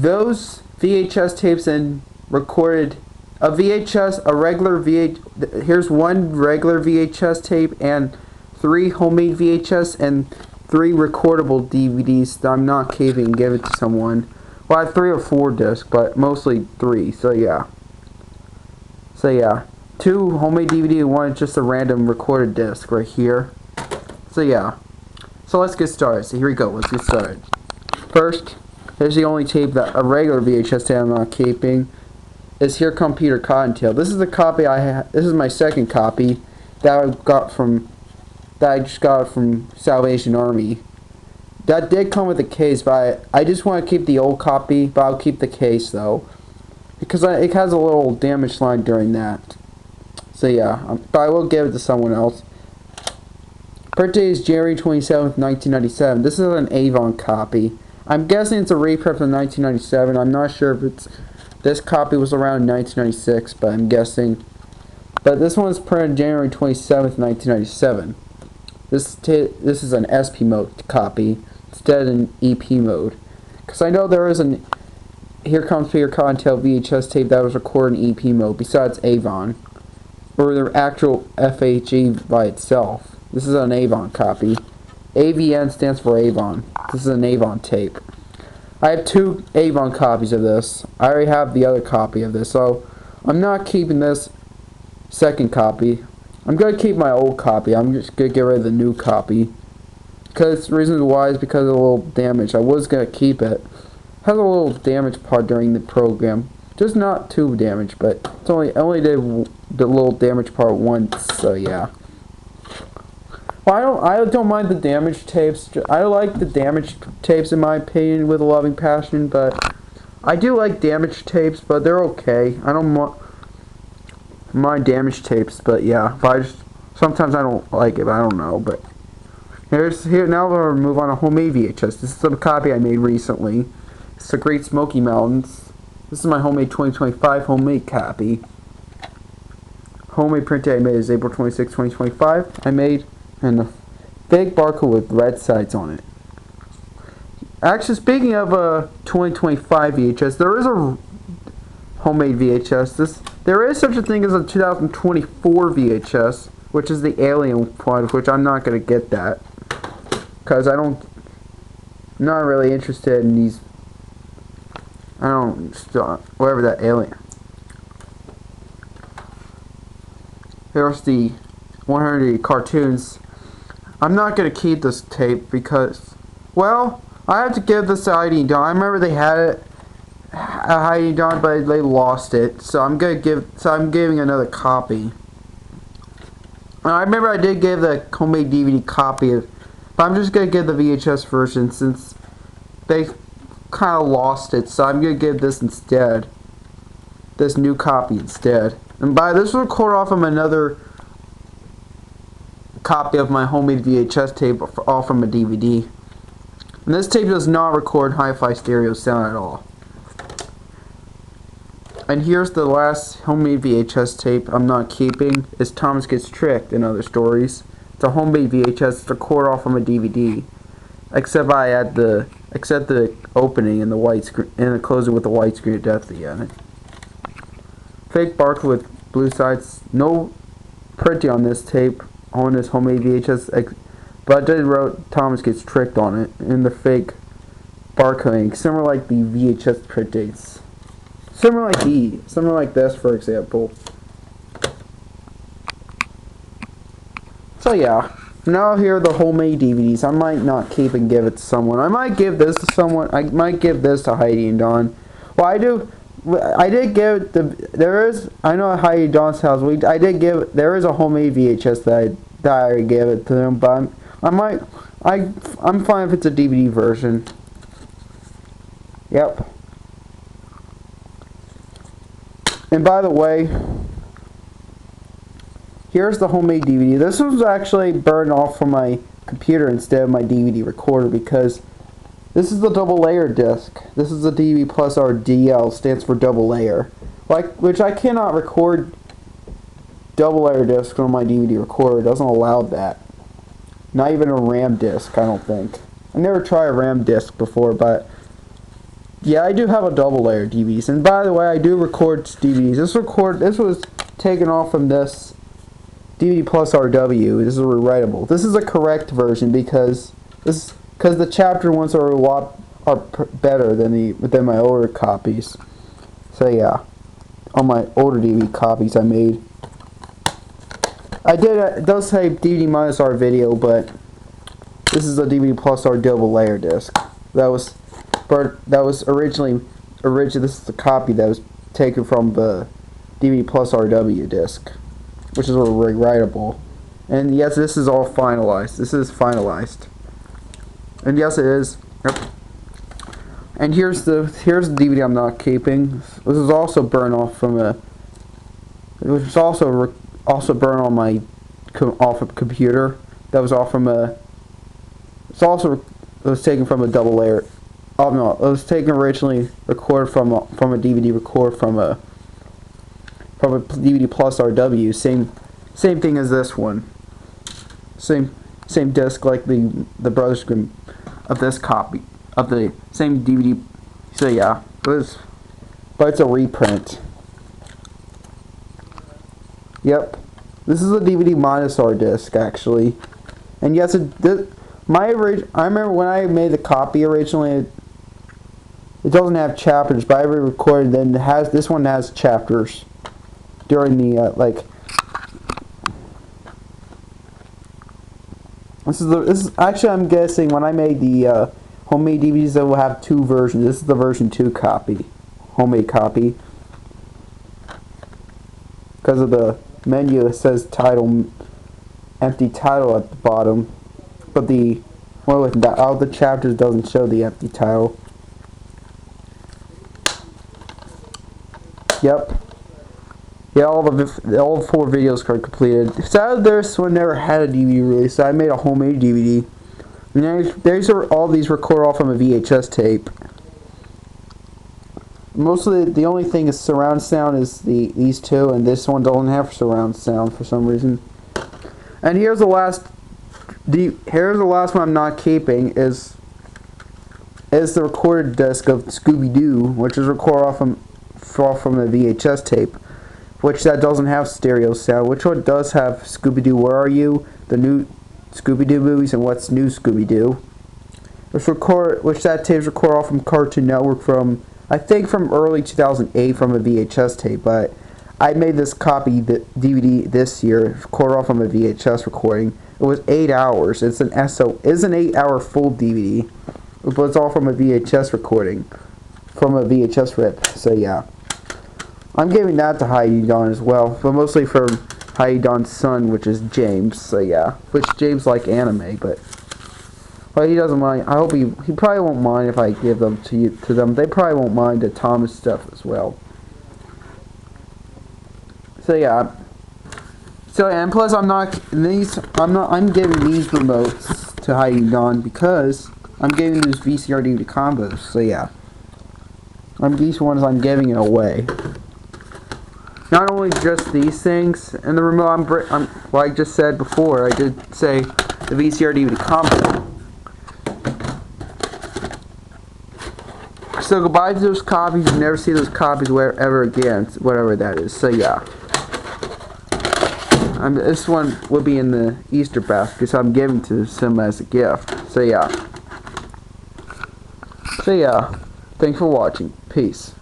those VHS tapes and recorded a VHS, a regular VH. Here's one regular VHS tape and 3 homemade VHS and 3 recordable DVDs that I'm not keeping and give it to someone. Well, I have 3 or 4 discs, but mostly 3. So yeah. 2 homemade DVD and 1 just a random recorded disc right here. So yeah. So let's get started. So here we go. Let's get started. First, here's the only tape that a regular VHS tape I'm not keeping. Is Here Come Peter Cottontail. This is the copy I have. This is my second copy that I just got from Salvation Army. That did come with a case, but I just want to keep the old copy, but I'll keep the case though, because it has a little damage line during that. So yeah, but I will give it to someone else. Birthday is January 27th, 1997. This is an Avon copy. I'm guessing it's a reprint from 1997. I'm not sure if this copy was around 1996, but I'm guessing. But this one was printed January 27th, 1997. This is an SP mode copy instead of an EP mode. Because I know there is an Here Comes Peter Cottontail VHS tape that was recorded in EP mode besides Avon. Or the actual FHE by itself. This is an Avon copy. AVN stands for Avon. This is an Avon tape. I have 2 Avon copies of this. I already have the other copy of this, so I'm not keeping this second copy. I'm going to keep my old copy. I'm just going to get rid of the new copy. Because the reason why is because of a little damage. I was going to keep it. It has a little damage part during the program. Just not too damaged, but it's only did the little damage part once, so yeah. Well, I don't mind the damaged tapes. I like the damaged tapes in my opinion with a loving passion, but I do like damaged tapes, but they're okay. I don't mind damaged tapes, but yeah. Sometimes I don't like it, but I don't know. But now we're gonna move on to homemade VHS. This is a copy I made recently. It's the Great Smoky Mountains. This is my homemade 2025 homemade copy. Homemade print date I made is April 26, 2025. I made a fake barcode with red sides on it. Actually, speaking of 2025 VHS, there is a homemade VHS. There is such a thing as a 2024 VHS, which is the alien one, which I'm not going to get that. Because I'm not really interested in these, whatever that alien. Here's the 100 cartoons. I'm not going to keep this tape because, well, I have to give this to Heidi and Don. I remember they had it at Heidi and Don, but they lost it. So I'm giving another copy. And I remember I did give the homemade DVD copy, but I'm just going to give the VHS version since they kind of lost it. So I'm going to give this instead. This new copy instead. And by this was recorded off of another copy of my homemade VHS tape, all from a DVD. And this tape does not record hi-fi stereo sound at all. And here's the last homemade VHS tape I'm not keeping. Is Thomas Gets Tricked and Other Stories. It's a homemade VHS. It's recorded off from a DVD. Except the opening and the white screen and the closing with the white screen of death at the end. Fake barcode with blue sides. No printing on this tape. On this homemade VHS, but I did wrote Thomas Gets Tricked on it in the fake barcoding, similar like the VHS print dates, similar like this, for example. So yeah, now here are the homemade DVDs. I might not keep and give it to someone. I might give this to someone. I might give this to Heidi and Don. Well, I did give I know at Heidi and Don's house. There is a homemade VHS that I gave it to them, but I'm fine if it's a DVD version. Yep. And by the way, here's the homemade DVD. This was actually burned off from my computer instead of my DVD recorder because this is the double layer disc. This is the DV Plus R DL, stands for double layer. Which I cannot record double layer discs on my DVD recorder. It doesn't allow that. Not even a RAM disc, I don't think. I never tried a RAM disc before, but Yeah, I do have a double layer DVDs, and by the way, I do record DVDs. This was taken off from this DVD plus RW. This is rewritable. This is a correct version because the chapter ones are better than my older copies. So yeah, on my older DVD copies I made. It does say DVD minus R video, but this is a DVD plus R double layer disc. That was originally this is the copy that was taken from the DVD plus RW disc, which is rewritable. And yes, this is all finalized. This is finalized. And yes, it is. Yep. And here's the DVD I'm not keeping. This is also burned off from a. It was also burned on my off a computer. That was off from a. It was taken from a double layer. Oh no, it was taken originally recorded from a DVD record from a DVD plus RW. Same thing as this one. Same disc like the Brothers Grimm of this copy of the same DVD. So yeah, but it's a reprint. Yep, this is a DVD minus R disc actually, and yes, I remember when I made the copy originally. It doesn't have chapters, but I re-recorded. Then this one has chapters during the This is actually, I'm guessing when I made the homemade DVDs that will have two versions. This is the version 2 copy, homemade copy. Because of the menu, it says title, empty title at the bottom, but all the chapters doesn't show the empty title. Yep. Yeah, all 4 videos are completed. Sadly, this one never had a DVD release, so I made a homemade DVD. And all these recorded off from a VHS tape. Mostly, the only thing is surround sound is these two, and this one doesn't have surround sound for some reason. And here's the last one I'm not keeping is the recorded disc of Scooby-Doo, which is recorded off from a VHS tape, which that doesn't have stereo sound. Which one does have Scooby-Doo? Where Are You? The new Scooby-Doo movies and What's New Scooby-Doo. Which that tape's recorded off from Cartoon Network I think from early 2008 from a VHS tape. But I made this copy DVD this year, recorded off from a VHS recording. It was 8 hours. It's an 8-hour full DVD, but it's all from a VHS recording, from a VHS rip. So yeah. I'm giving that to Heidi Don as well, but mostly for Heidi Don's son, which is James. So yeah, which James like anime, but he doesn't mind. I hope he probably won't mind if I give them to them. They probably won't mind the Thomas stuff as well. So yeah. So and plus I'm giving these remotes to Heidi Don because I'm giving these VCR DVD combos. So yeah. These ones I'm giving it away. Not only just these things, and the remote like I just said before, I did say the VCR DVD combo. So goodbye to those copies, you never see those copies ever again, whatever that is. So yeah. This one will be in the Easter basket, so I'm giving to them as a gift. So yeah. Thanks for watching. Peace.